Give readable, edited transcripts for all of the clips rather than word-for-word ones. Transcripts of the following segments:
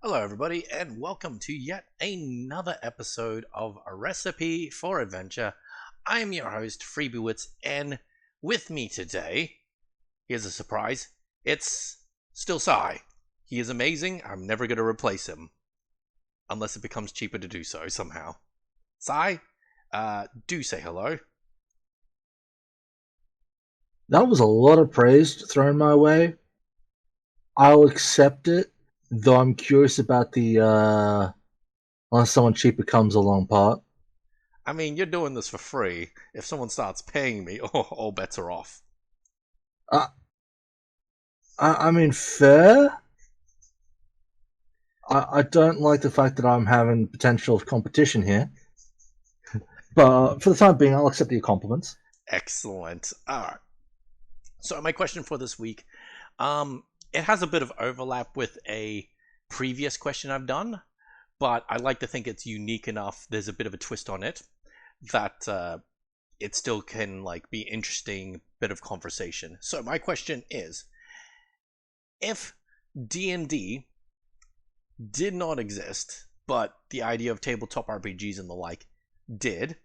Hello, everybody, and welcome to yet another episode of A Recipe for Adventure. I am your host, Freebiewits, and with me today, here's a surprise, it's still Sai. He is amazing, I'm never going to replace him, unless it becomes cheaper to do so somehow. Sai, do say hello. That was a lot of praise thrown my way. I'll accept it, though I'm curious about the unless someone cheaper comes along part. I mean, you're doing this for free. If someone starts paying me, all bets are off. Uh, I mean, fair. I don't like the fact that I'm having potential of competition here, but for the time being, I'll accept your compliments. Excellent. Alright. So my question for this week, it has a bit of overlap with a previous question I've done, but I like to think it's unique enough. There's a bit of a twist on it that it still can be interesting bit of conversation. So my question is, if D&D did not exist, but the idea of tabletop RPGs and the like did,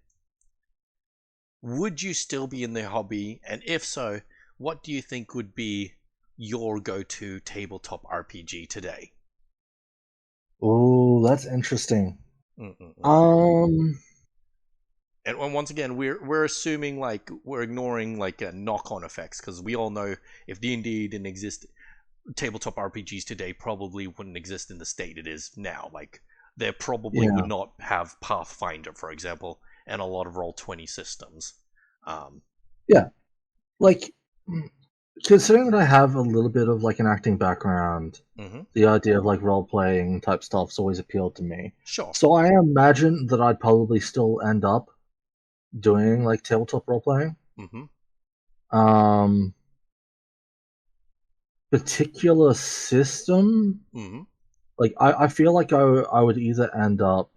would you still be in the hobby? And if so, what do you think would be your go-to tabletop RPG today? Oh, that's interesting. Mm-mm-mm. Um, And once again, we're assuming we're ignoring knock-on effects because we all know if D&D didn't exist, tabletop RPGs today probably wouldn't exist in the state it is now. Like there probably would yeah, not have Pathfinder, for example, and a lot of Roll20 systems. Um, yeah. Like, considering that I have a little bit of an acting background, mhm. the idea of role playing type stuff's always appealed to me. Sure. So I imagine that I'd probably still end up doing tabletop role playing. Hmm. Um, Particular system, Hmm. I feel like I would either end up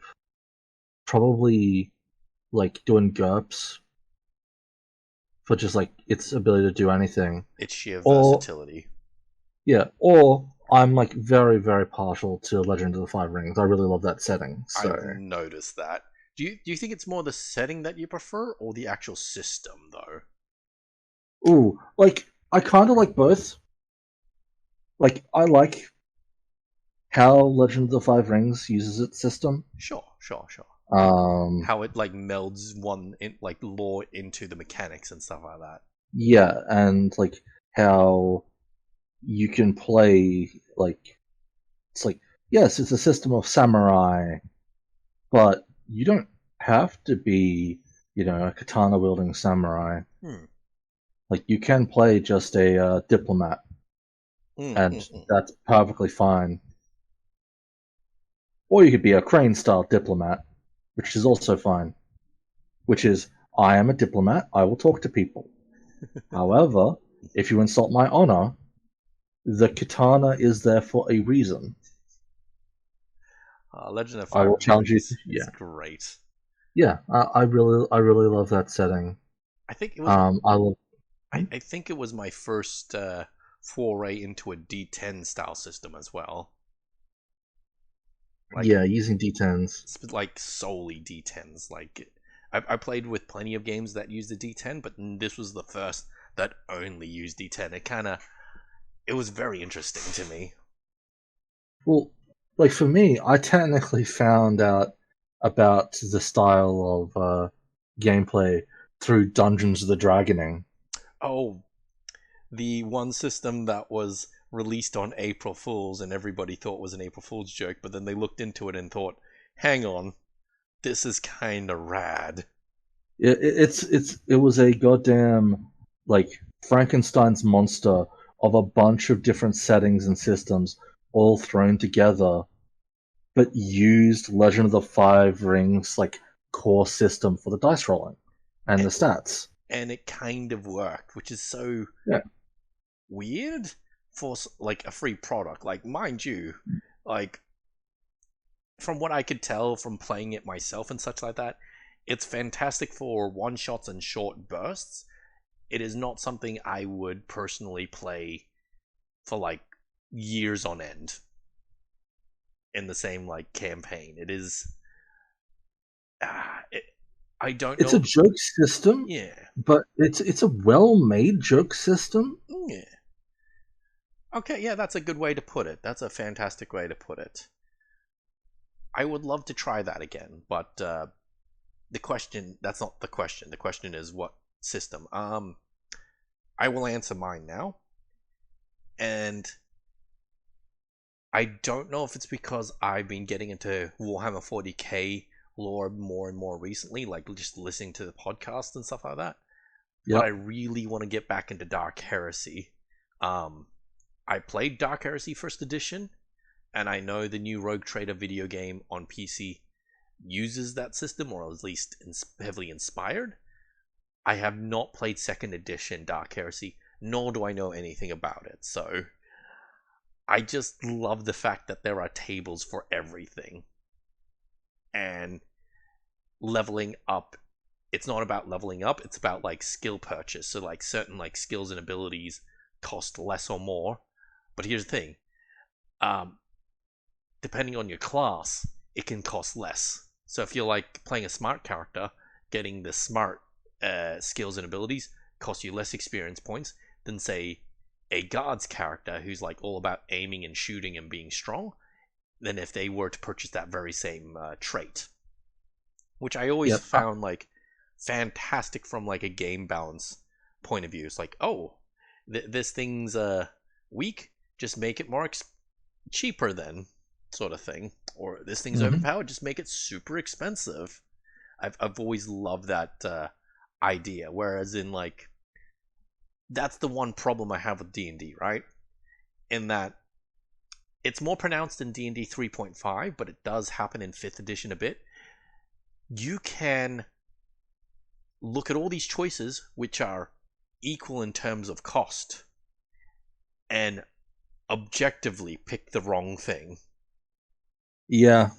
probably doing GURPS for just its ability to do anything, It's sheer or versatility. or I'm very very partial to Legend of the Five Rings. I really love that setting. So I've noticed that. Do you think it's more the setting that you prefer or the actual system though? ooh, I kind of like both. I like how Legend of the Five Rings uses its system. Sure, sure, sure. Um, How it melds one in lore into the mechanics and stuff like that. yeah, and how you can play it's yes, it's a system of samurai, but you don't have to be a katana wielding samurai. Hmm. You can play just a diplomat, Mm, and mm, mm. that's perfectly fine. Or you could be a crane style diplomat, which is also fine. Which is, I am a diplomat, I will talk to people. However, if you insult my honor, the katana is there for a reason. Legend of I Five will challenge you. Rings is Yeah, great. yeah. I really love that setting. I think it was I love. I think it was my first foray into a D10 style system as well. Like Yeah, using D10s. solely D10s. I played with plenty of games that used the D10, but this was the first that only used D10. It was very interesting to me. Well, for me, I technically found out about the style of gameplay through Dungeons of the Dragoning. Oh, the one system that was released on April Fools and everybody thought was an April Fool's joke, but then they looked into it and thought, hang on, this is kind of rad. It was a goddamn like Frankenstein's monster of a bunch of different settings and systems all thrown together, but used Legend of the Five Rings core system for the dice rolling and the And, stats. and it kind of worked, which is so Yeah, weird for a free product. Like, mind you, like from what I could tell from playing it myself and such like that, it's fantastic for one shots and short bursts. It is not something I would personally play for years on end. in the same like campaign. It is. It, I don't It's know. a joke system, Yeah. but it's a well-made joke system. Yeah. Okay, yeah, that's a good way to put it. That's a fantastic way to put it. I would love to try that again, but the question, that's not the question. The question is what system? I will answer mine now. And I don't know if it's because I've been getting into Warhammer 40k lore more and more recently, like just listening to the podcast and stuff like that. But I Yep. really want to get back into Dark Heresy. I played Dark Heresy First Edition, and I know the new Rogue Trader video game on PC uses that system, or at least heavily inspired. I have not played Second Edition Dark Heresy, nor do I know anything about it. So I just love the fact that there are tables for everything, and leveling up. It's not about leveling up; it's about like skill purchase. So like certain like skills and abilities cost less or more. But here's the thing: um, depending on your class, it can cost less. So if you're like playing a smart character, getting the smart skills and abilities cost you less experience points than say a guard's character who's like all about aiming and shooting and being strong. Than if they were to purchase that very same trait, which I always Yep. found like fantastic from like a game balance point of view. It's like, oh, this thing's weak, just make it more cheaper then, sort of thing. Or this thing's Mhm. overpowered, just make it super expensive. I've always loved that idea. Whereas in like that's the one problem I have with D&D, right? In that it's more pronounced in D&D 3.5, but it does happen in 5th edition a bit. You can look at all these choices which are equal in terms of cost and objectively pick the wrong thing. Yeah,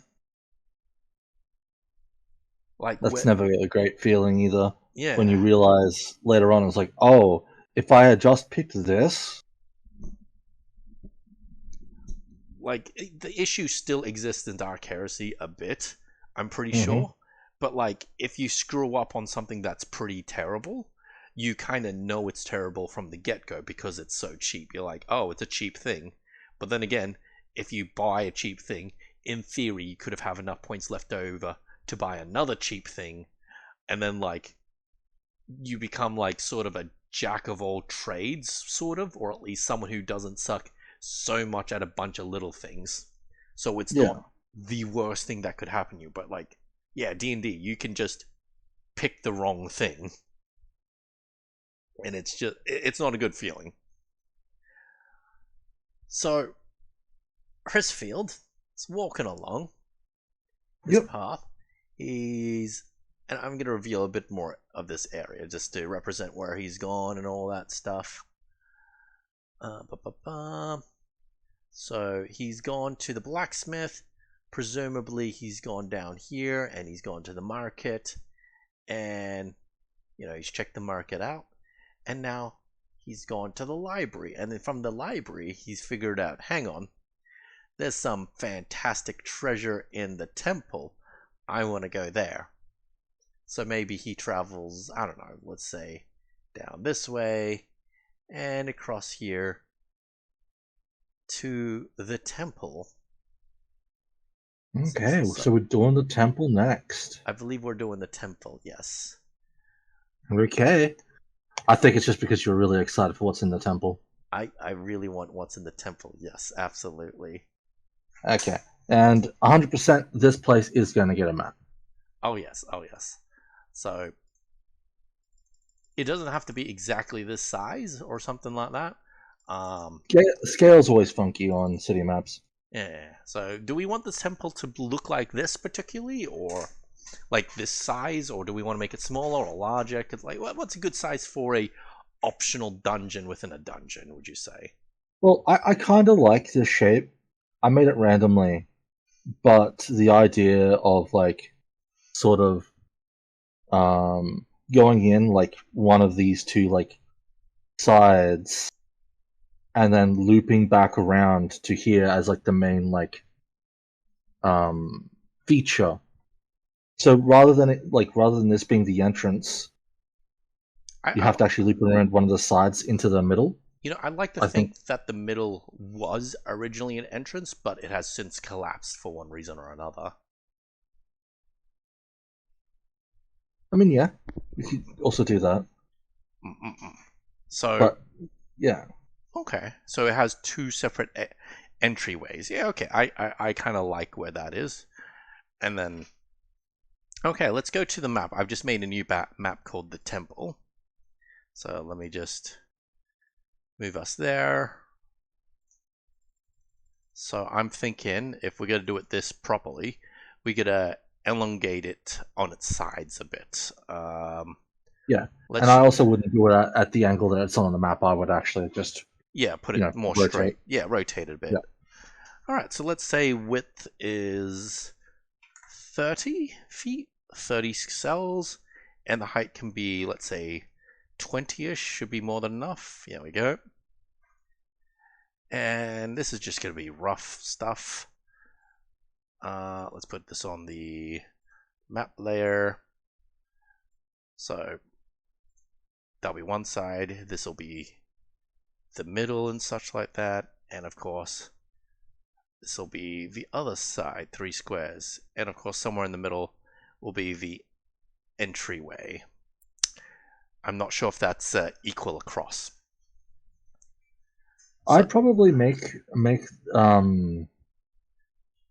Like, that's never a great feeling either. When you yeah, realize later on, it's like, oh, if I had just picked this. like the issue still exists in Dark Heresy a bit, I'm pretty Hmm. sure. But like, if you screw up on something that's pretty terrible, you kind of know it's terrible from the get go because it's so cheap. You're like, oh, it's a cheap thing. But then again, if you buy a cheap thing, in theory, you could have enough points left over to buy another cheap thing, and then like you become like sort of a jack of all trades, sort of, or at least someone who doesn't suck so much at a bunch of little things. So it's Yeah. not the worst thing that could happen to you, but like, yeah, D&D, you can just pick the wrong thing, and it's not a good feeling. So Chrisfield is walking along this Yep. path. He's and I'm gonna reveal a bit more of this area just to represent where he's gone and all that stuff. So he's gone to the blacksmith. Presumably, he's gone down here and he's gone to the market. And, he's checked the market out. And now he's gone to the library. And then from the library, he's figured out hang on, there's some fantastic treasure in the temple. I want to go there. So maybe he travels, I don't know, let's say down this way and across here to the temple. Okay, So so we're doing the temple next. I believe we're doing the temple, yes. Okay. I think it's just because you're really excited for what's in the temple. I really want what's in the temple, yes, absolutely. Okay. And 100% this place is going to get a map. Oh yes, oh yes. So it doesn't have to be exactly this size or something like that. Scale's always funky on city maps. Yeah. So do we want this temple to look like this particularly, or like this size, or do we want to make it smaller or larger? Because like, what's a good size for a optional dungeon within a dungeon? Would you say? Well, I kind of like this shape. I made it randomly, but the idea of like sort of going in like one of these two like sides and then looping back around to here as like the main like feature. So rather than this being the entrance, you I have to actually loop around one of the sides into the middle. I'd like to I think. think that the middle was originally an entrance, but it has since collapsed for one reason or another. I mean, yeah, you could also do that. Mm-mm-mm. So, But yeah, okay. So it has two separate entryways. Yeah, okay. I kind of like where that is. And then, okay, let's go to the map. I've just made a new map called the Temple. So let me just move us there. So I'm thinking if we're going to do it this properly, we got to elongate it on its sides a bit. yeah. And Let's I also wouldn't do it at the angle that it's on the map. I would actually just, Yeah, put it more rotate. straight. Yeah, rotate it a bit. Yeah. All right, so let's say width is 30 feet, 30 cells, and the height can be, let's say, 20-ish, should be more than enough. Here we go. And this is just going to be rough stuff. Let's put this on the map layer. So that'll be one side. This will be the middle and such like that. And of course, this will be the other side, 3 squares. And of course, somewhere in the middle will be the entryway. I'm not sure if that's equal across. So, I'd probably um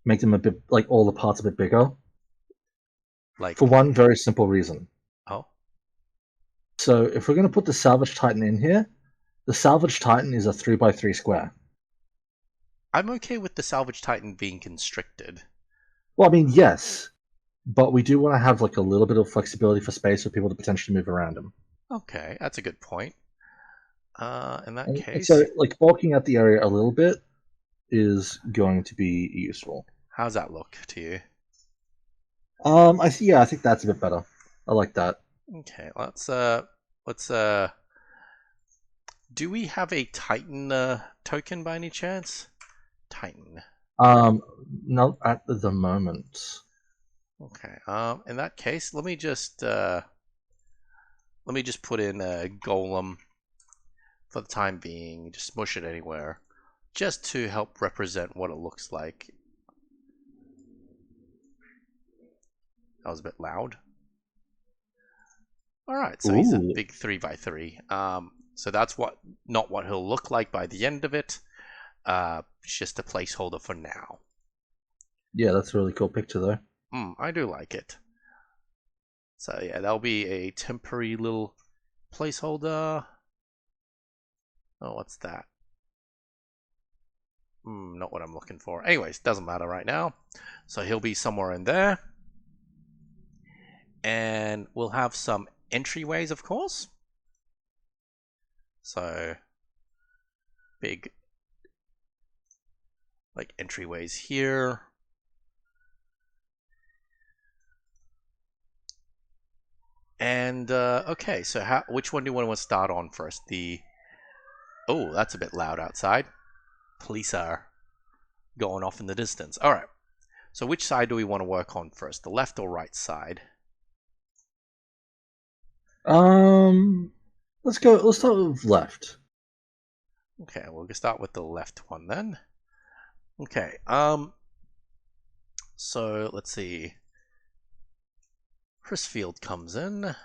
make them a bit like all the parts a bit bigger like, for one very simple reason. oh, So if we're going to put the Salvage Titan in here, the Salvage Titan is a 3x3 square. I'm okay with the Salvage Titan being constricted. Well, I mean, yes, but we do want to have like a little bit of flexibility for space for people to potentially move around them. Okay, that's a good point. In that And case, so, like bulking out the area a little bit is going to be useful. how's that look to you? I see. Yeah, I think that's a bit better. I like that. Okay, let's do we have a Titan token by any chance? Titan. Not at the moment. Okay. In that case, let me just put in a golem for the time being. Just smush it anywhere, just to help represent what it looks like. That was a bit loud. All right, so he's a Ooh, big 3x3. So that's not what he'll look like by the end of it. It's just a placeholder for now. yeah, that's a really cool picture though. I do like it. So yeah, that'll be a temporary little placeholder. Oh, what's that? Not what I'm looking for. Anyways, doesn't matter right now. So he'll be somewhere in there. And we'll have some entryways, of course. So big like entryways here. And okay, so which one do you want to start on first? Oh, that's a bit loud outside. Police are going off in the distance. All right. So which side do we want to work on first? The left or right side? Um, let's go. Let's start with left. Okay, we'll start with the left one then. Okay. So let's see. Chrisfield comes in.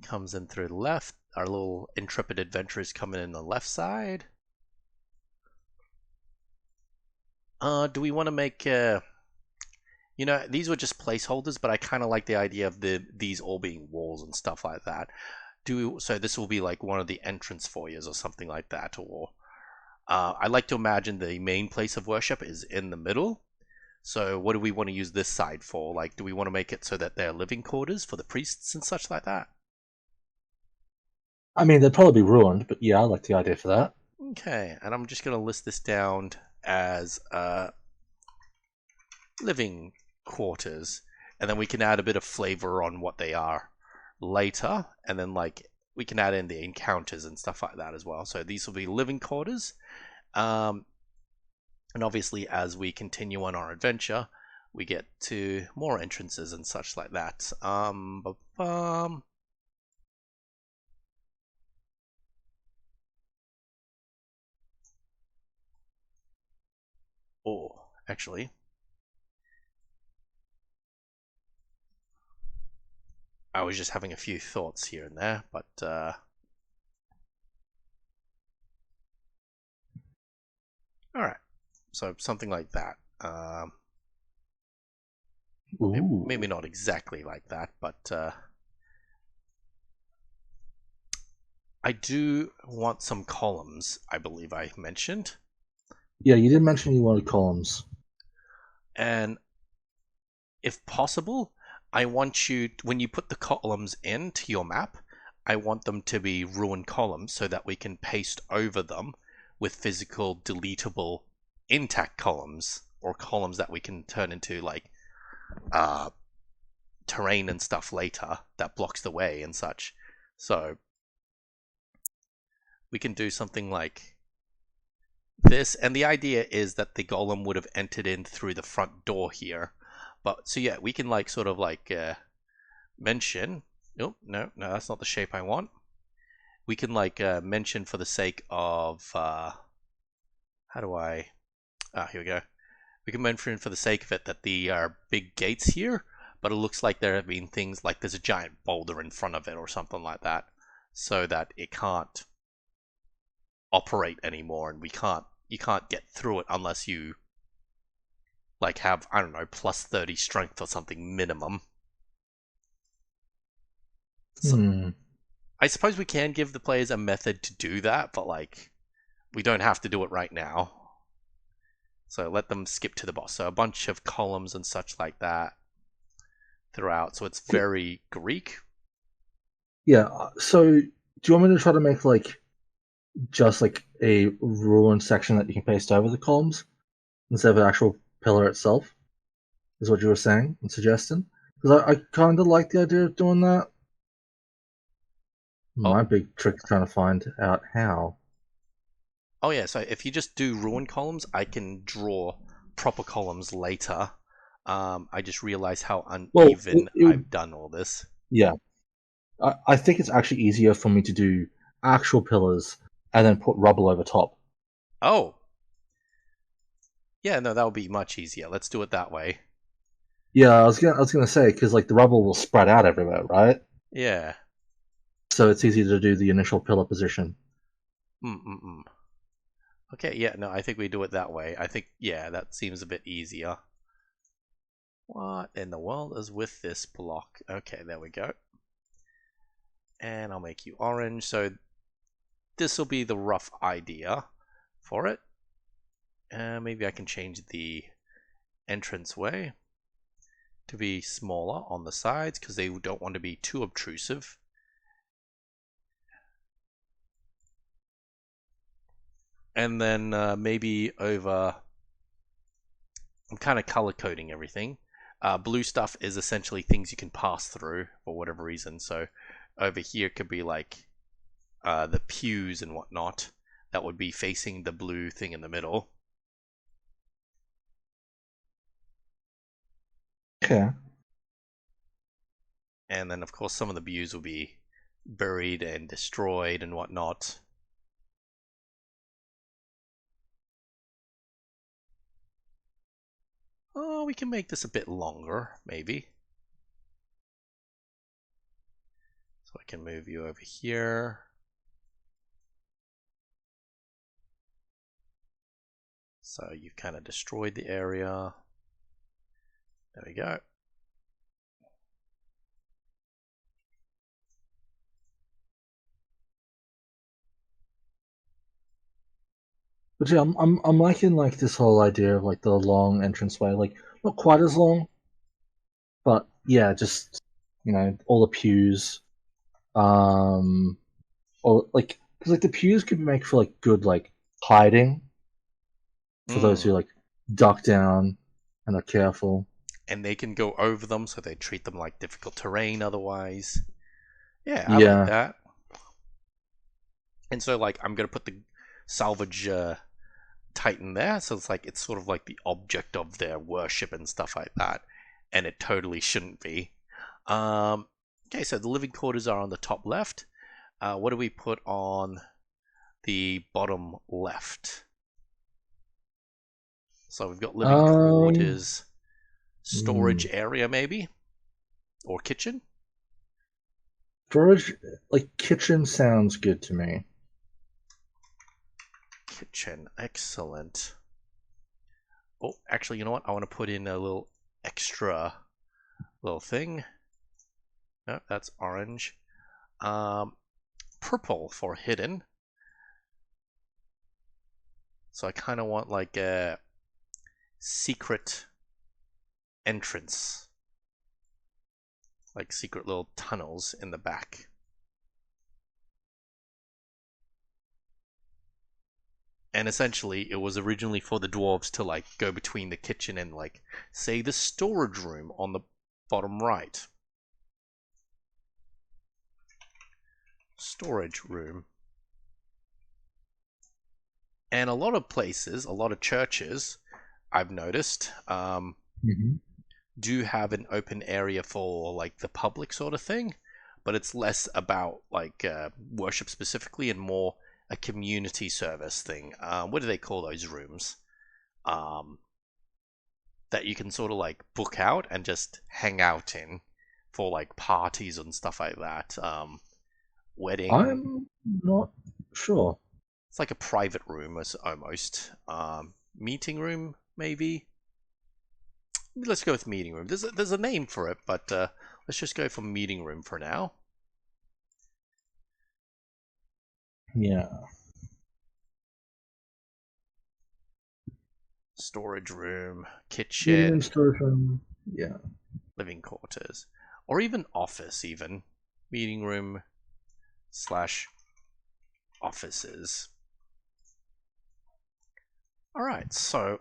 Comes in through the left. Our little intrepid adventurers coming in the left side. Do we want to make these were just placeholders, but I kind of like the idea of these all being walls and stuff like that. So this will be like one of the entrance foyers or something like that, or I like to imagine the main place of worship is in the middle. So what do we want to use this side for? Like, do we want to make it so that they're living quarters for the priests and such like that? I mean, they'd probably be ruined, but yeah, I like the idea for that. Okay, and I'm just going to list this down as living quarters, and then we can add a bit of flavor on what they are later, and then like we can add in the encounters and stuff like that as well. So these will be living quarters. And obviously, as we continue on our adventure, we get to more entrances and such like that. Oh, actually, I was just having a few thoughts here and there, but all right. So something like that. Ooh. Maybe not exactly like that, but I do want some columns, I believe I mentioned. Yeah, you did mention you wanted columns. And if possible, I want you, when you put the columns into your map, I want them to be ruined columns so that we can paste over them with physical deletable intact columns, or columns that we can turn into like uh, terrain and stuff later that blocks the way and such. So we can do something like this, and the idea is that the golem would have entered in through the front door here. But so yeah, we can like sort of like mention. Oh no, that's not the shape I want. We can like mention for the sake of how do I? Here we go. We can mention for the sake of it that the are big gates here, but it looks like there have been things like there's a giant boulder in front of it or something like that, so that it can't operate anymore, and you can't get through it unless you like have, I don't know, plus 30 strength or something minimum. So Hmm. I suppose we can give the players a method to do that, but like we don't have to do it right now. So let them skip to the boss. So a bunch of columns and such like that throughout. So it's very Greek. Yeah. So, do you want me to try to make like just like a ruined section that you can paste over the columns instead of an actual pillar itself? Is what you were saying and suggesting? Because I kind of like the idea of doing that. Oh, My big trick is trying to find out how. oh yeah. So if you just do ruin columns, I can draw proper columns later. I just realized how Well, uneven it, I've done all this. yeah, I think it's actually easier for me to do actual pillars and then put rubble over top. Oh, yeah. No, that would be much easier. Let's do it that way. Yeah, I was gonna say because like the rubble will spread out everywhere, right? Yeah. So it's easy to do the initial pillar position. Mm-mm-mm. Okay, yeah, no, I think we do it that way. I think, yeah, that seems a bit easier. What in the world is with this block? Okay, there we go. And I'll make you orange. So this will be the rough idea for it. Maybe I can change the entranceway to be smaller on the sides because they don't want to be too obtrusive. And then maybe over, I'm kind of color coding everything. Blue stuff is essentially things you can pass through for whatever reason. So over here could be like the pews and whatnot that would be facing the blue thing in the middle. Okay. And then, of course, some of the pews will be buried and destroyed and whatnot. Oh, we can make this a bit longer, maybe. So I can move you over here. So you've kind of destroyed the area. There we go. But yeah, I'm liking like this whole idea of like the long entranceway, like not quite as long, but yeah, just all the pews, um, or like because like the pews could make for like good like hiding for those who Mm. like duck down and are careful. And they can go over them, so they treat them like difficult terrain otherwise. Yeah, I like Yeah, that. And so, like, I'm gonna put the salvage Titan there, so it's sort of like the object of their worship and stuff like that, and it totally shouldn't be. Okay, so the living quarters are on the top left. What do we put on the bottom left? So we've got living quarters, storage area maybe, or kitchen. Storage, like kitchen, sounds good to me. Kitchen, excellent. Oh, actually, you know what? I want to put in a little extra little thing. No, that's orange. Purple for hidden. So I kind of want like a secret entrance, like secret little tunnels in the back. And essentially, it was originally for the dwarves to like go between the kitchen and like say the storage room on the bottom right. Storage room. And a lot of places, a lot of churches, I've noticed, do have an open area for like the public sort of thing, but it's less about like worship specifically and more a community service thing. What do they call those rooms? That you can sort of like book out and just hang out in for like parties and stuff like that. Wedding. I'm not sure. It's like a private room, almost. Meeting room, maybe. Let's go with meeting room. There's a name for it, but let's just go for meeting room for now. Yeah. Storage room, kitchen, storage room. Yeah. living quarters, or even office. Even meeting room / offices. All right, so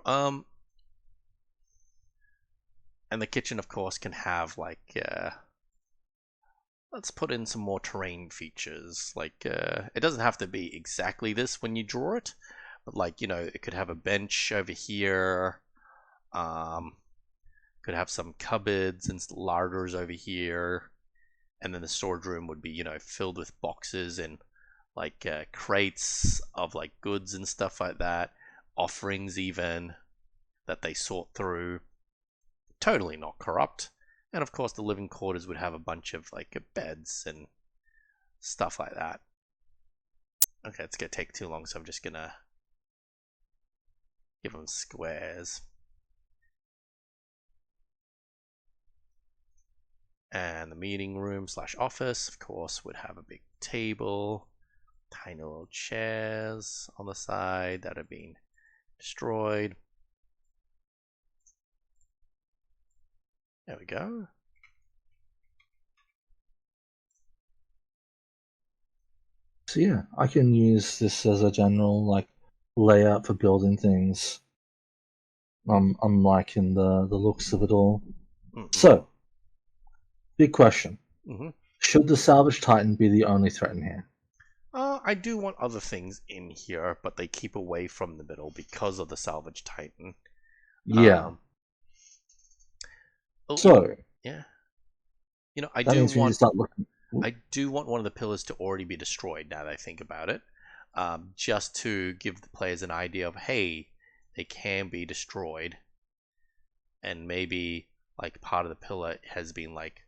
and the kitchen, of course, can have like let's put in some more terrain features. Like it doesn't have to be exactly this when you draw it, but like, you know, it could have a bench over here. Could have some cupboards and larders over here, and then the storage room would be, you know, filled with boxes and like crates of like goods and stuff like that, offerings even that they sort through. Totally not corrupt. And of course, the living quarters would have a bunch of like beds and stuff like that. Okay, it's gonna take too long, so I'm just gonna give them squares. And the meeting room / office, of course, would have a big table, tiny little chairs on the side that have been destroyed. There we go. So yeah, I can use this as a general like layout for building things. I'm liking the looks of it all. So, big question. Should the Salvage Titan be the only threat in here? I do want other things in here, but they keep away from the middle because of the Salvage Titan. Yeah. So yeah, you know, I that do means we want. need to start looking. I do want one of the pillars to already be destroyed. Now that I think about it, just to give the players an idea of, hey, they can be destroyed, and maybe like part of the pillar has been like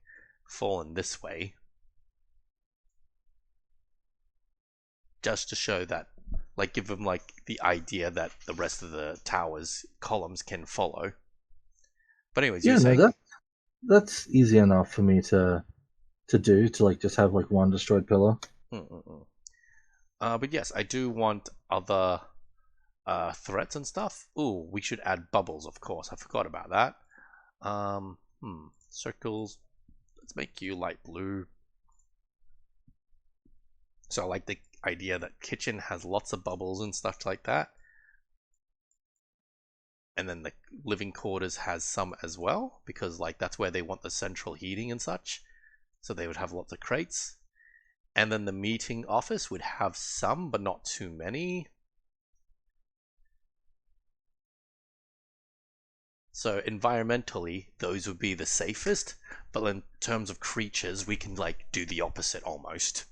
fallen this way, just to show that, like, give them like the idea that the rest of the tower's columns can follow. But anyways, yeah, no, that's easy enough for me to do, to like just have like one destroyed pillar. But yes, I do want other threats and stuff. Ooh, we should add bubbles, of course. I forgot about that. Circles. Let's make you light blue. So I like the idea that kitchen has lots of bubbles and stuff like that. And then the living quarters has some as well, because like that's where they want the central heating and such. So they would have lots of crates. And then the meeting office would have some, but not too many. So environmentally, those would be the safest, but in terms of creatures, we can like do the opposite almost.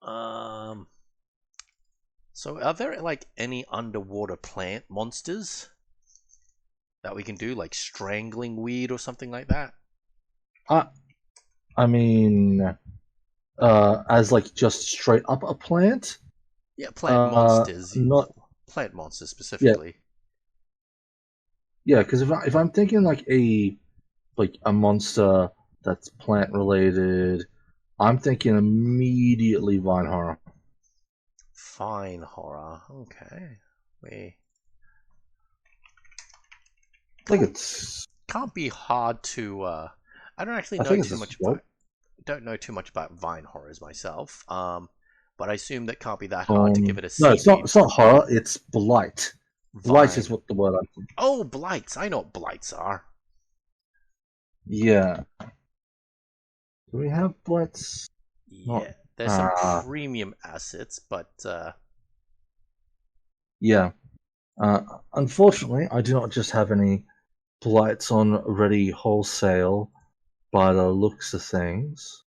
Um, so are there like any underwater plant monsters that we can do, like strangling weed or something like that? I I mean, as like just straight up a plant. Yeah, plant monsters, Not plant monsters yeah, specifically. yeah. Because if I'm thinking like a monster that's plant related, I'm thinking immediately Vine Horror. Fine horror. Okay. We I think it's can't be hard to I don't actually I know think it's too a much sword. about don't know too much about vine horrors myself. But I assume that can't be that hard to give it a No, it's not. seaweed It's not horror. It's blight. Blight is vine. what the word I'm thinking. Oh, blights. I know what blights are. Yeah. Do we have blights? Not. Yeah. There's some Ah. premium assets, but Yeah. Uh, Unfortunately, I do not just have any blights on ready wholesale by the looks of things.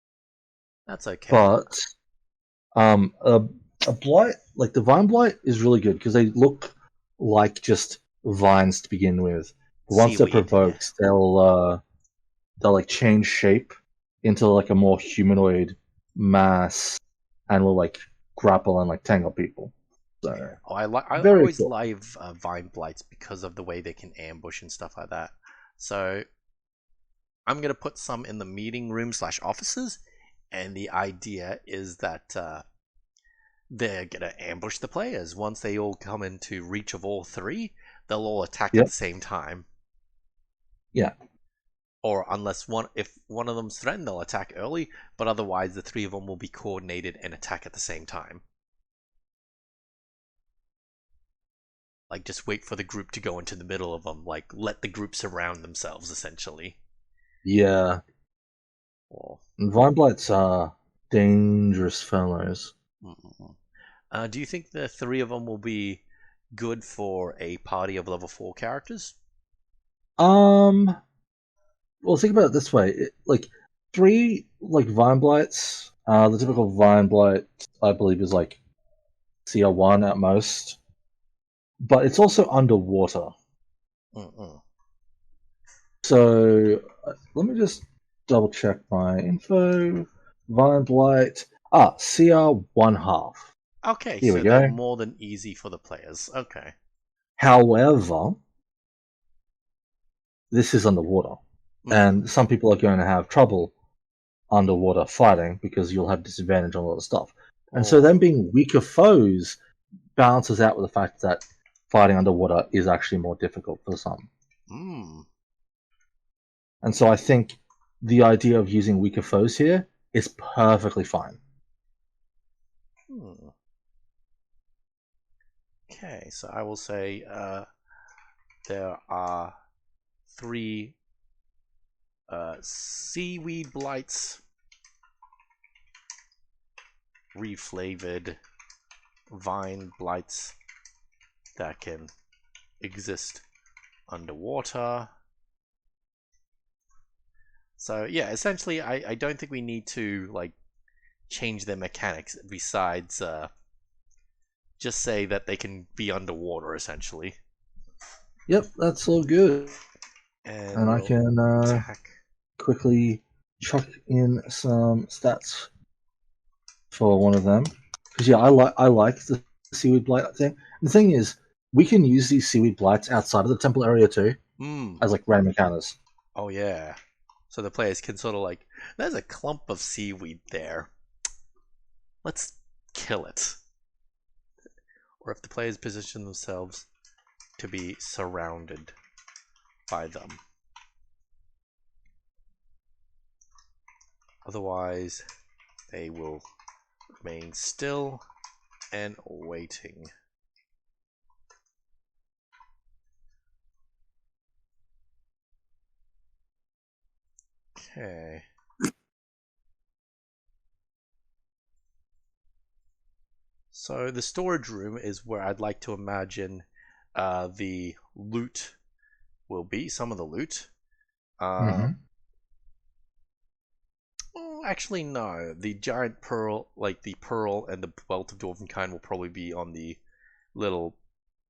that's okay. But um, a, a blight like the vine blight is really good because they look like just vines to begin with. But once they're Seaweed, yeah. provoked, they'll like change shape into like a more humanoid mass and will like grapple and like tangle people. So Oh, I very always cool. love vine blights because of the way they can ambush and stuff like that. So I'm gonna put some in the meeting room slash offices, and the idea is that they're gonna ambush the players. Once they all come into reach of all three, they'll all attack at Yep. the same time. Yeah. Or unless if one of them's threatened, they'll attack early. But otherwise, the three of them will be coordinated and attack at the same time. Like just wait for the group to go into the middle of them. Like let the group surround themselves, essentially. Yeah. Or And vine blights are dangerous fellows. mm. Do you think the three of them will be good for a party of level 4 characters? Um. Well, think about it this way: like three like vine blights. The typical vine blight, I believe, is like CR1 at most, but it's also underwater. Mm-mm. So let me just double check my info. Vine blight. CR one half. Okay, Here we so they're go. more than easy for the players. Okay. However, this is underwater, Mm. and some people are going to have trouble underwater fighting because you'll have disadvantage on a lot of stuff. And so them Oh. being weaker foes balances out with the fact that fighting underwater is actually more difficult for some. Mm. And so I think the idea of using weaker foes here is perfectly fine. Hmm. Okay, so I will say there are three seaweed blights, reflavored vine blights that can exist underwater. So yeah, essentially, I don't think we need to like change their mechanics besides just say that they can be underwater essentially, Yep, that's all good. and And I we'll can attack. quickly chuck in some stats for one of them. Because yeah, I like the seaweed blight thing. And the thing is, we can use these seaweed blights outside of the temple area too, Hmm. as like random encounters. Oh yeah. So the players can sort of like, there's a clump of seaweed there. Let's kill it. Or if the players position themselves to be surrounded by them. Otherwise, they will remain still and waiting. Okay. So the storage room is where I'd like to imagine the loot will be, some of the loot. Mm-hmm. Actually, no. The giant pearl, like the pearl and the belt of dwarvenkind, will probably be on the little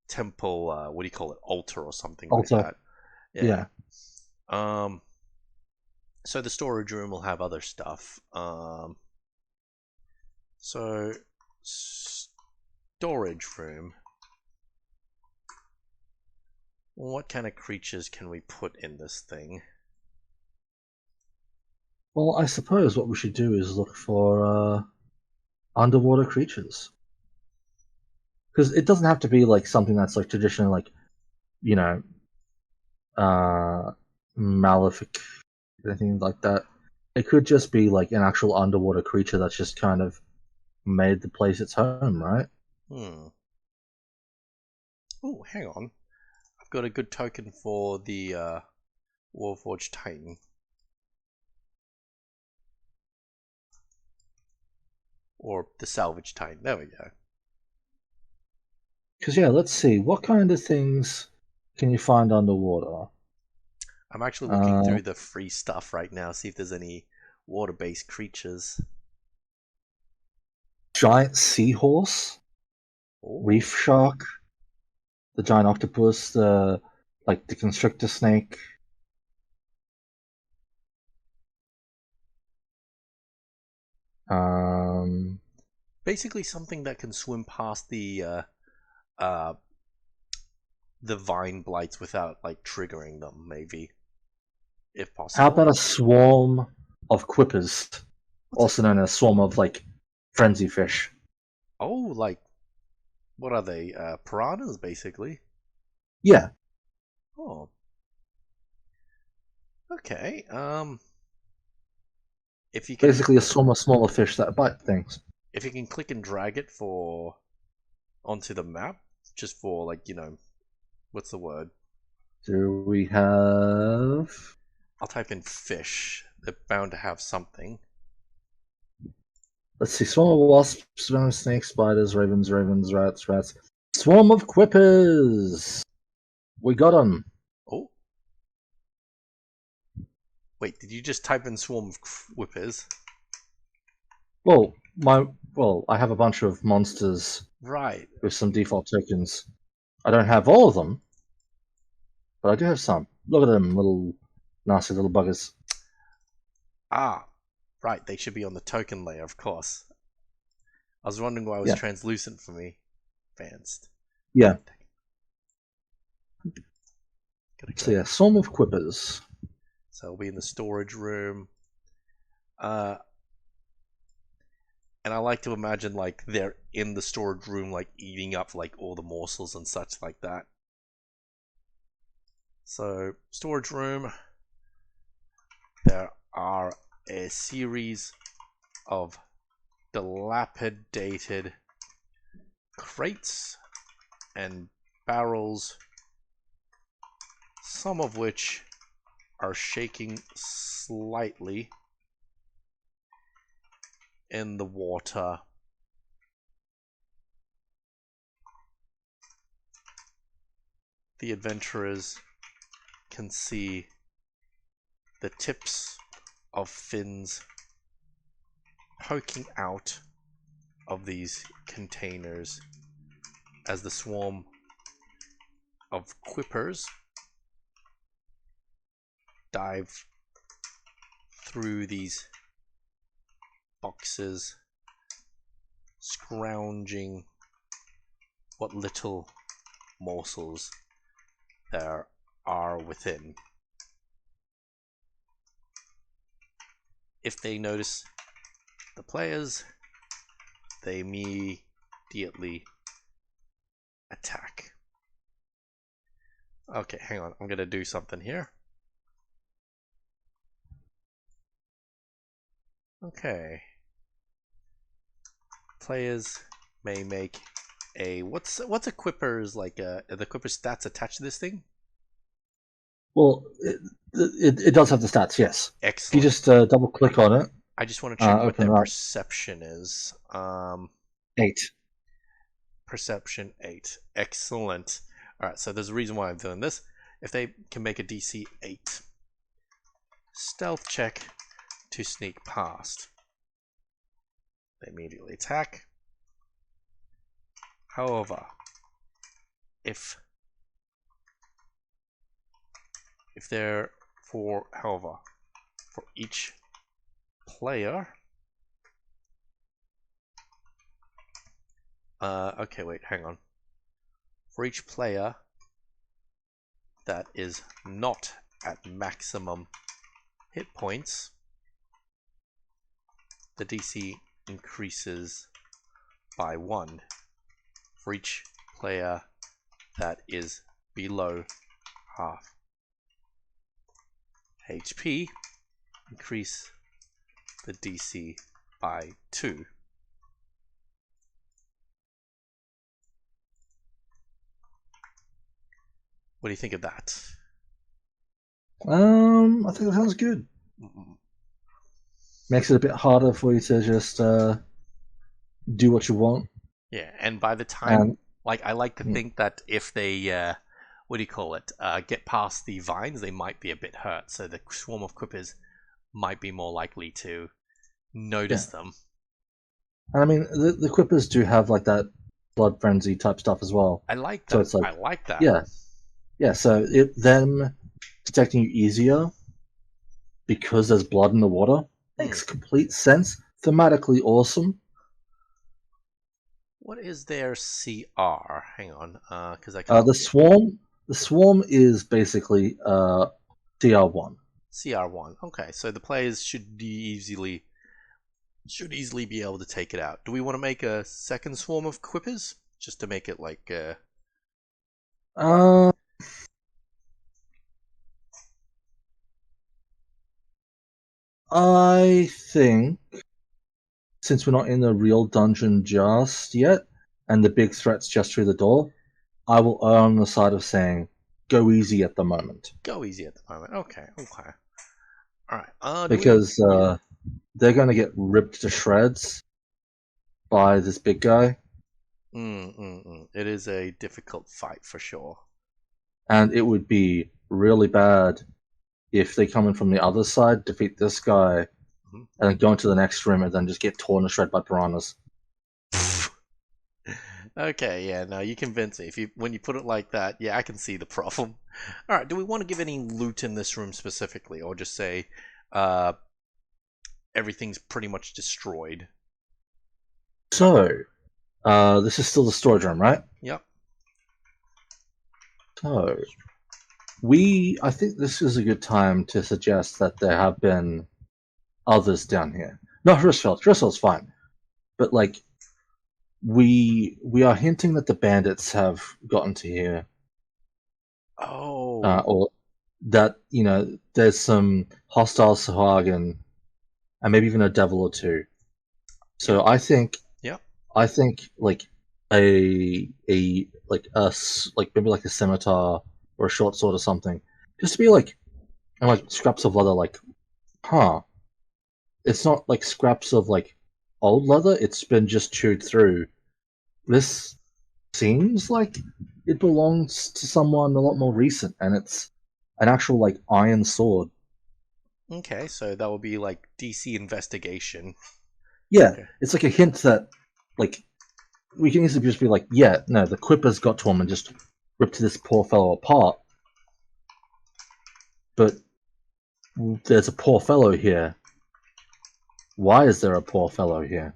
temple. What do you call it? Altar or something like Also, that. Yeah. yeah. So the storage room will have other stuff. So storage room. What kind of creatures can we put in this thing? Well, I suppose what we should do is look for underwater creatures. Because it doesn't have to be like something that's like traditional, like, you know, malefic, anything like that. It could just be like an actual underwater creature that's just kind of made the place its home, right? Oh, hang on. I've got a good token for the Warforged Titan. Or the Salvage Titan. There we go. Because yeah, let's see, what kind of things can you find underwater? I'm actually looking through the free stuff right now, see if there's any water-based creatures. Giant seahorse, Ooh. reef shark, the giant octopus, the constrictor snake. Basically something that can swim past uh, the vine blights without like triggering them, maybe, if How possible. about a swarm of quippers, also known as swarm of frenzy fish? Oh, like what are they? Piranhas, basically. Yeah, Oh, okay. If you can, basically a swarm of smaller fish that bite things. if you can click and drag it for onto the map, just for like what's the word? Do we have? I'll type in fish. They're bound to have something. Let's see. Swarm of wasps, swarm of snakes, spiders, ravens, rats. Swarm of quippers. We got them. Oh, wait, did you just type in swarm of whippers? I have a bunch of monsters Right. with some default tokens. I don't have all of them, but I do have some. Look at them, little nasty little buggers. Ah, right. They should be on the token layer, of course. I was wondering why it was Yeah, translucent for me. Advanced. yeah. Gotta So go. yeah, swarm of quippers. So it'll be in the storage room. And I like to imagine like they're in the storage room, like eating up like all the morsels and such like that. So storage room. There are a series of dilapidated crates and barrels, some of which are shaking slightly in the water. The adventurers can see the tips of fins poking out of these containers as the swarm of quippers dive through these boxes, scrounging what little morsels there are within. If they notice the players, they immediately attack. Okay, hang on. I'm gonna do something here. Okay. Players may make a what's a Quipper's like the Quipper stats attached to this thing? Well, it does have the stats, yes. If you Excellent. just double click on it, I just want to check what open their it up. perception is. 8. Perception 8. Excellent. Alright, so there's a reason why I'm doing this. If they can make a DC 8 stealth check to sneak past, they immediately attack. However, if they're for each player, okay, wait, hang on. For each player that is not at maximum hit points, the DC increases by 1. For each player that is below half HP, increase the DC by 2. What do you think of that? I think that sounds good. Makes it a bit harder for you to just do what you want. Yeah, and by the time, I like to think that if they, get past the vines, they might be a bit hurt. So the swarm of quippers might be more likely to notice them. And I mean, the quippers do have like that blood frenzy type stuff as well. I like that. So it's like, I like that. Yeah. So them detecting you easier because there's blood in the water makes complete sense. Thematically awesome. What is their CR? Hang on, because I the swarm is basically CR1. CR1. Okay, so the players should easily be able to take it out. Do we want to make a second swarm of quippers just to make it like? I think since we're not in the real dungeon just yet, and the big threat's just through the door, I will err on the side of saying go easy at the moment. Go easy at the moment. Okay. All right. Because they're going to get ripped to shreds by this big guy. It is a difficult fight for sure. And it would be really bad if they come in from the other side, defeat this guy, and then go into the next room and then just get torn to shred by piranhas. Okay, yeah, no, you convince me. When you put it like that, yeah, I can see the problem. All right, do we want to give any loot in this room specifically, or just say everything's pretty much destroyed? So, this is still the storage room, right? Yep. So, I think this is a good time to suggest that there have been others down here. Not Hrisfeld. Hrisfeld's fine. But, like, we are hinting that the bandits have gotten to here. Oh. Or that, there's some hostile Sahagin and maybe even a devil or two. So I think like maybe like a scimitar or a short sword or something, just to be like, and like scraps of leather, like, it's not like scraps of like old leather, it's been just chewed through. This seems like it belongs to someone a lot more recent, and it's an actual like iron sword. Okay, so that would be like DC investigation. Yeah, okay. It's like a hint that, like, we can easily just be like, yeah, no, the quippers got to him and just ripped this poor fellow apart. But there's a poor fellow here. Why is there a poor fellow here?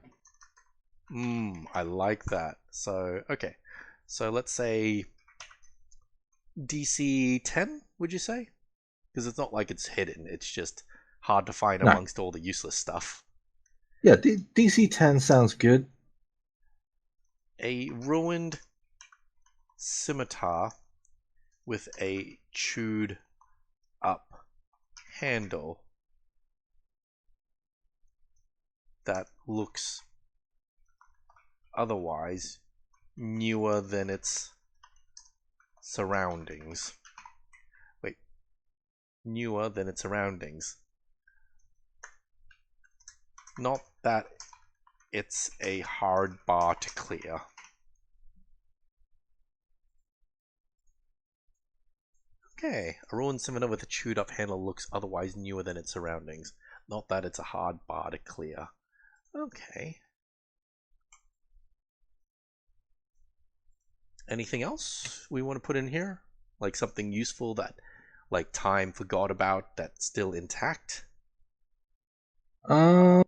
I like that. So, okay. So let's say DC 10, would you say? Because it's not like it's hidden. It's just hard to find amongst all the useless stuff. Yeah, DC 10 sounds good. A ruined scimitar with a chewed up handle that looks otherwise newer than its surroundings. Wait, newer than its surroundings. Not that it's a hard bar to clear. Okay, a ruined cylinder with a chewed up handle looks otherwise newer than its surroundings. Not that it's a hard bar to clear. Okay. Anything else we want to put in here? Like something useful that, like, time forgot about that's still intact? Uh,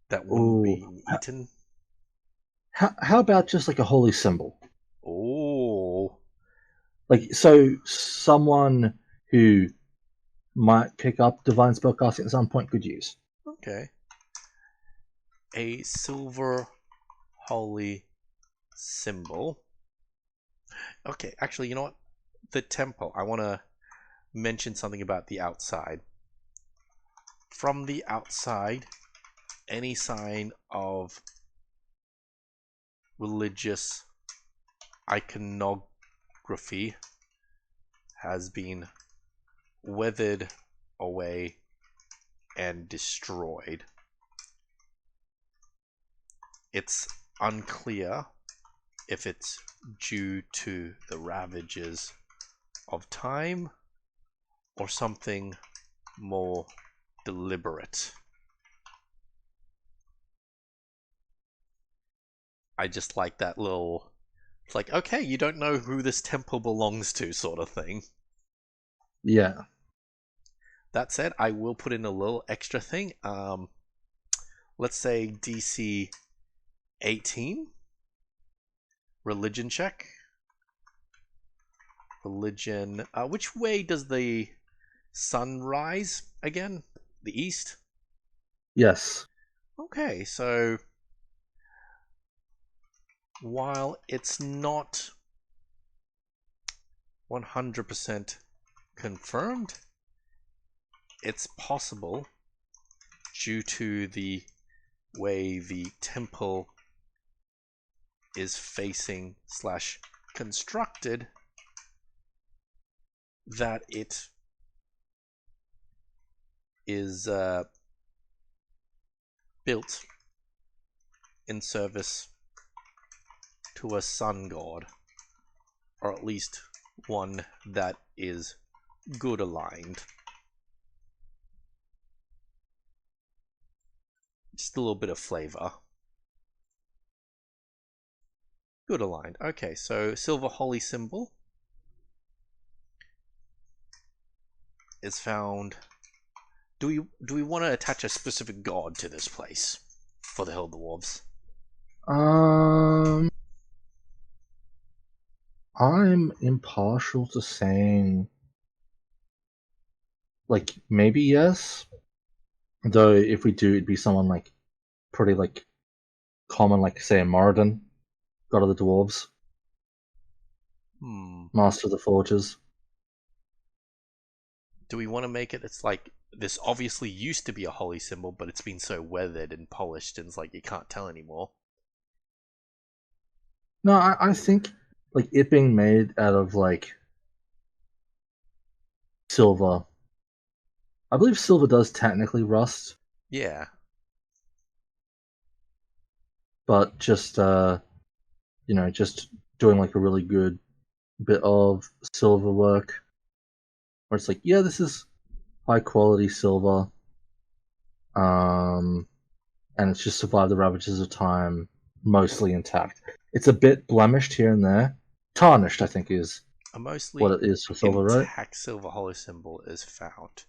That wouldn't oh, be eaten? how about just like a holy symbol? Oh, Like, so someone who might pick up divine spellcasting at some point could use. okay. A silver holy symbol. Okay, actually, you know what? The temple. I want to mention something about the outside. From the outside, any sign of religious iconography has been weathered away and destroyed. It's unclear if it's due to the ravages of time or something more deliberate. I just like that little, it's like, okay, you don't know who this temple belongs to, sort of thing. Yeah. That said, I will put in a little extra thing. Let's say DC 18, religion check. Religion. Which way does the sun rise again? The east? Yes. Okay, so while it's not 100% confirmed, it's possible due to the way the temple is facing slash constructed that it is built in service to a sun god, or at least one that is good aligned. Just a little bit of flavor. Good aligned. Okay, so silver holy symbol is found. Do we want to attach a specific god to this place for the Hill Dwarves? Um, I'm impartial to saying, like, maybe yes. Though if we do, it'd be someone like pretty like common, like say a Moradin, God of the Dwarves, Hmm. Master of the Forges. Do we want to make it? It's like this obviously used to be a holy symbol, but it's been so weathered and polished, and it's like you can't tell anymore. No, I think like it being made out of like silver. I believe silver does technically rust, Yeah. but just just doing like a really good bit of silver work where it's like, yeah, this is high quality silver. Um and it's just survived the ravages of time mostly intact. It's a bit blemished here and there. Tarnished, I think, is A what mostly it is for silver, right? intact silver holy symbol is found.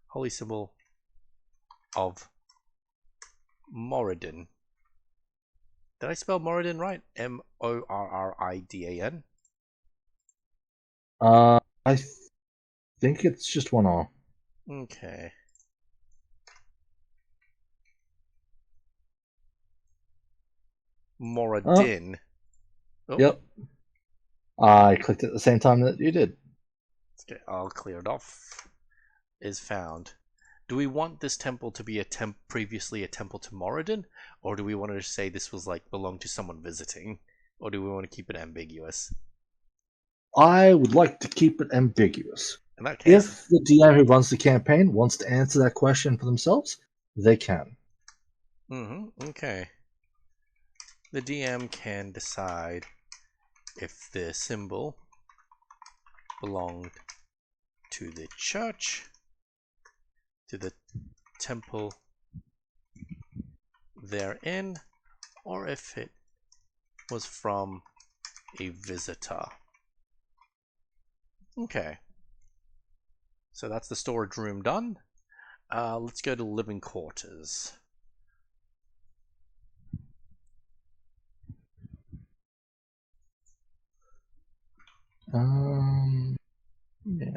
Holy symbol of Moradin. Did I spell Moradin right? Morridian? I think it's just one R. Okay. Oh, Moradin. Oh, yep. I clicked at the same time that you did. okay, I'll clear it off. Is found. Do we want this temple to be previously a temple to Moradin, or do we want to say this was like belonged to someone visiting, or do we want to keep it ambiguous? I would like to keep it ambiguous. In that case, If the DM who runs the campaign wants to answer that question for themselves, they can. okay. The DM can decide if the symbol belonged to the church, to the temple therein, or if it was from a visitor. Okay. So that's the storage room done. Let's go to living quarters. Yeah.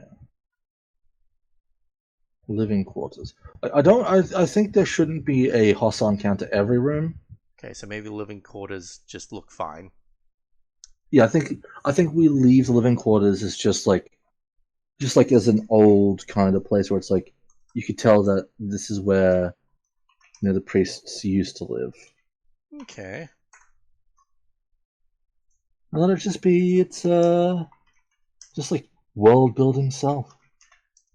Living quarters. I don't. I think there shouldn't be a hostile encounter every room. Okay, so maybe living quarters just look fine. Yeah, I think we leave the living quarters as just like as an old kind of place where it's like you could tell that this is where the priests used to live. Okay. And let it just be it's just like world building self.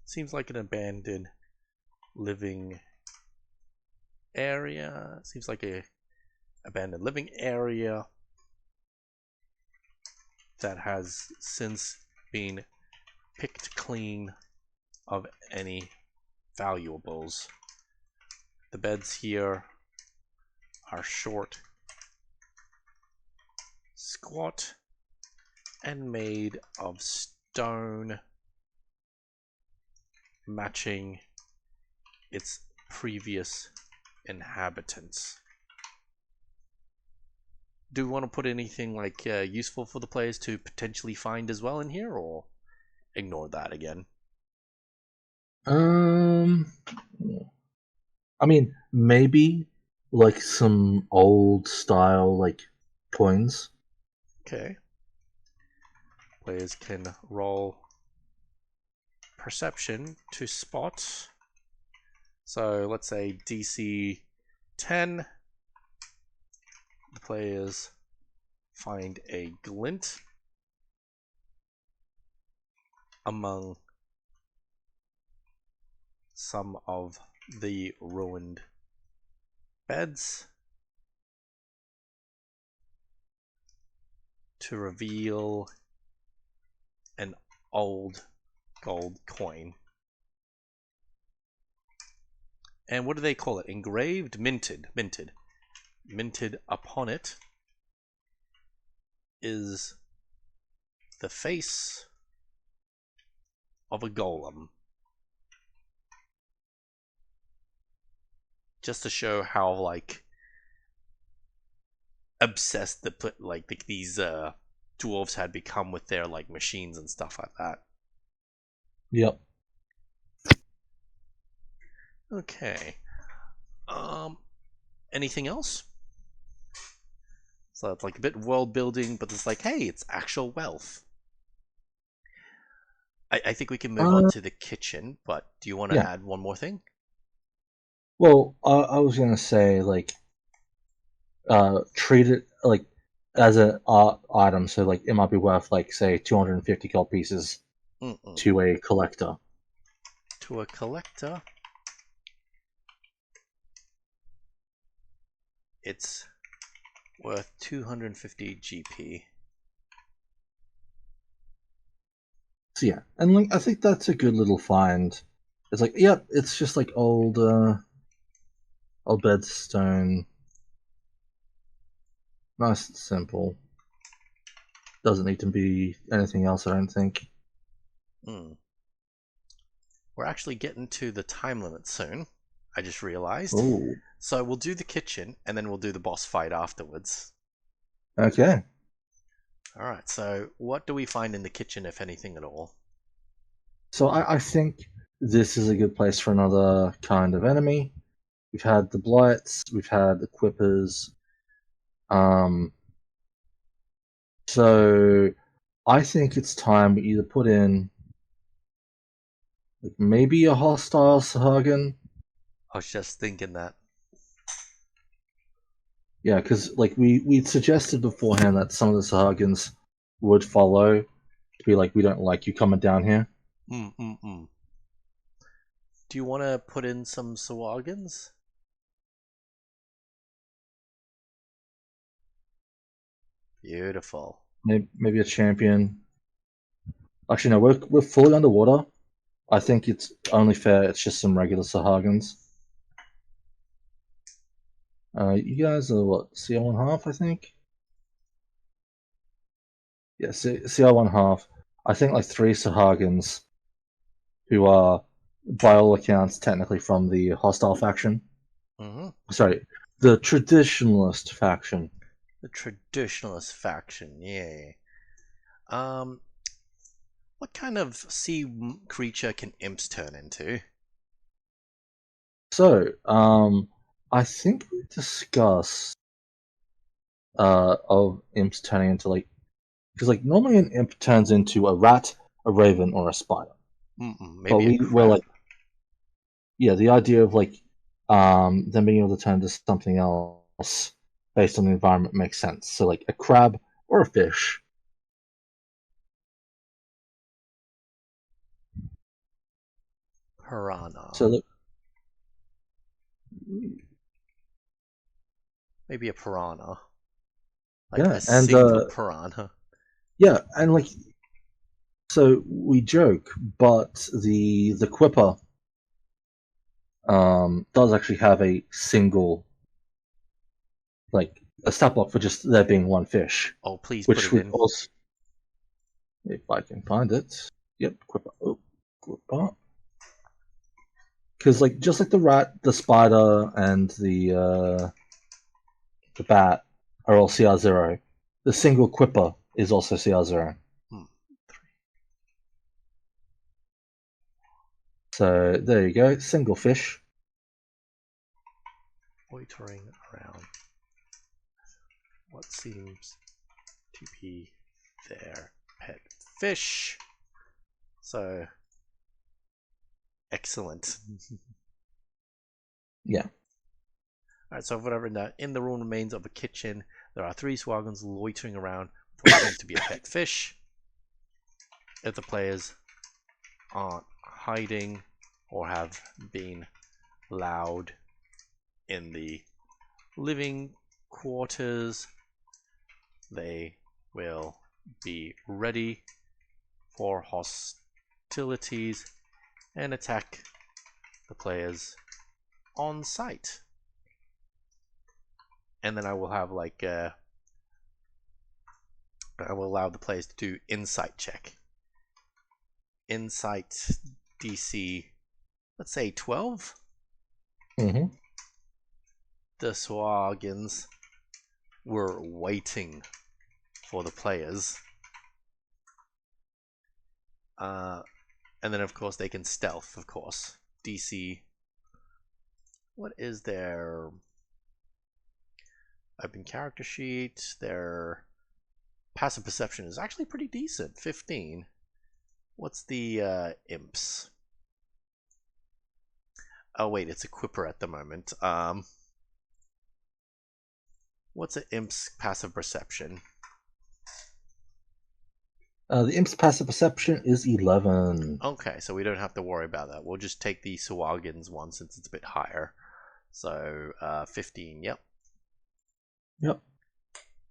Seems like an abandoned living area. Seems like a abandoned living area that has since been picked clean of any valuables. The beds here are short, squat, and made of stone, matching its previous inhabitants. Do we want to put anything like useful for the players to potentially find as well in here, or ignore that again? I mean, maybe like some old style like coins. Okay. Players can roll perception to spot. So let's say DC 10. The players find a glint among some of the ruined beds to reveal an old gold coin. And what do they call it? Engraved? Minted. Minted. Minted upon it is the face of a golem. Just to show how like obsessed these dwarves had become with their like machines and stuff like that. Yep. Okay. Um anything else? So it's like a bit world building, but it's like, hey, it's actual wealth. I think we can move on Uh, to the kitchen, but do you want to yeah. add one more thing? Well, I was gonna say like treat it like as an art item, so like it might be worth like say 250 gold pieces Mm-mm. to a collector. To a collector, it's worth 250 GP. So yeah, and like I think that's a good little find. It's like, yep, it's just like old bedstone, nice and simple. Doesn't need to be anything else, I don't think. Mm. We're actually getting to the time limit soon. I just realized. Oh, So we'll do the kitchen and then we'll do the boss fight afterwards. okay. Alright, so what do we find in the kitchen, if anything at all? So I think this is a good place for another kind of enemy. We've had the blights, we've had the quippers. Um, so I think it's time we either put in like maybe a hostile Sahagin. I was just thinking that. Yeah, because like we suggested beforehand that some of the Sahagins would follow to be like, we don't like you coming down here. Mm-mm-mm. Do you want to put in some Sawagans? Beautiful. Maybe a champion. Actually, no, we're fully underwater. I think it's only fair. It's just some regular Sahagins. You guys are what, CR1 half, I think. Yeah, CR1 half. I think like 3 Sahagins, who are, by all accounts, technically from the hostile faction. Mm-hmm. Sorry, the traditionalist faction. The traditionalist faction, yeah. What kind of sea creature can imps turn into? So, I think we discussed of imps turning into like, because like normally an imp turns into a rat, a raven, or a spider. But Maybe a we were crab. like, yeah, the idea of like them being able to turn into something else based on the environment makes sense. So like a crab or a fish. Piranha. So look, Maybe a piranha. Like yeah, a and single piranha. yeah, and like so we joke, but the Quipper does actually have a single, like a stat block for just there being one fish, Oh, please put which it would in. also, if I can find it, yep, Quipper, oh, Quipper, because like just like the rat, the spider, and the bat are all CR0. The single Quipper is also CR0. Hmm. So there you go, single fish. Loitering around. What seems to be their pet fish? So excellent. Yeah. Alright, so I've written that in the room remains of a kitchen. There are 3 swagons loitering around with what seems to be a pet fish. If the players aren't hiding or have been loud in the living quarters, they will be ready for hostilities and attack the players on sight. And then I will have like I will allow the players to do insight check. Insight DC, let's say 12. Mm-hmm. The Swagins were waiting for the players. And then of course they can stealth, of course. DC. What is their open character sheet? Their passive perception is actually pretty decent. 15. What's the imps? Oh wait, it's Equipper at the moment. What's an imp's passive perception? The imp's passive perception is 11. Okay, so we don't have to worry about that. We'll just take the Sawagins one since it's a bit higher. So 15, yep. Yep.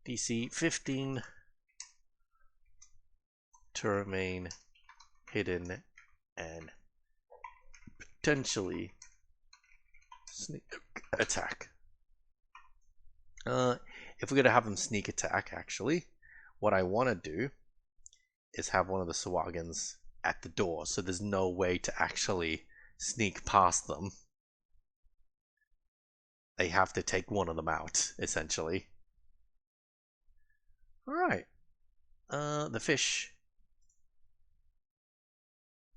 DC 15 to remain hidden and potentially sneak attack. If we're going to have them sneak attack, actually, what I want to do is have one of the Sawagins at the door, so there's no way to actually sneak past them. They have to take one of them out, essentially. Alright. The fish.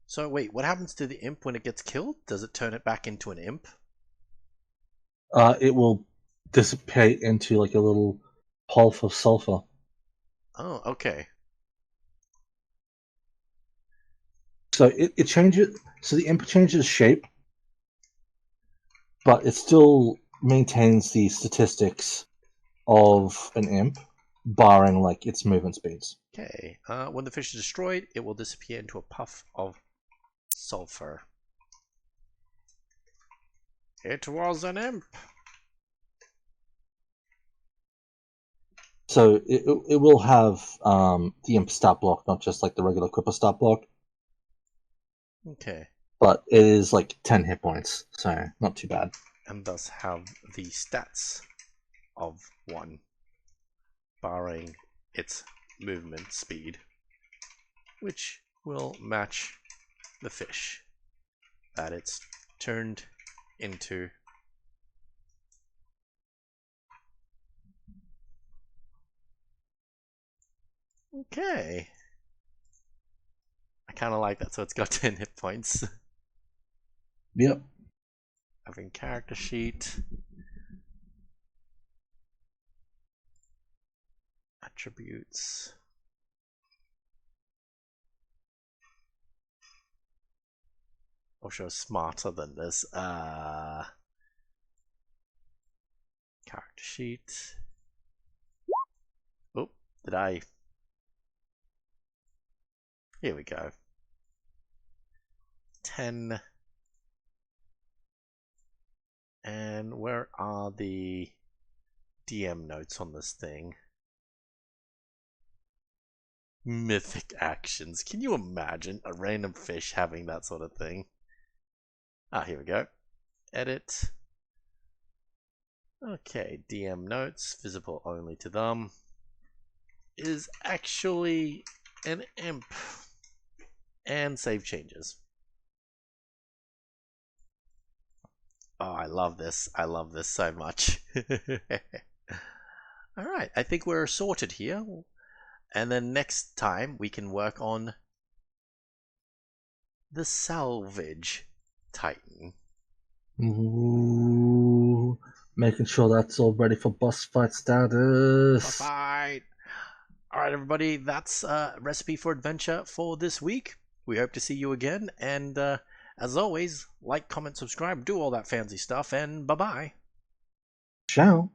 So wait, what happens to the imp when it gets killed? Does it turn it back into an imp? It will dissipate into like a little pulp of sulfur. Oh, okay. So it changes. So the imp changes shape, but it still maintains the statistics of an imp, barring like its movement speeds. Okay. When the fish is destroyed, it will disappear into a puff of sulfur. It was an imp. So it will have the imp stat block, not just like the regular Quipper stat block. Okay. But it is like 10 hit points, so not too bad. And thus have the stats of 1, barring its movement speed, which will match the fish that it's turned into. Okay. I kind of like that, so it's got 10 hit points. Yep. Having character sheet. Attributes. I'll show smarter than this. Character sheet. Oh, did I? Here we go. 10. And where are the DM notes on this thing? Mythic actions. Can you imagine a random fish having that sort of thing? Ah, here we go. Edit. Okay, DM notes, visible only to them, is actually an imp. And save changes. Oh, I love this. I love this so much. Alright, I think we're sorted here. And then next time we can work on the Salvage Titan. Ooh, making sure that's all ready for boss fight status. Boss fight! Alright, everybody, that's Recipe for Adventure for this week. We hope to see you again, and as always, like, comment, subscribe, do all that fancy stuff, and bye-bye. Ciao.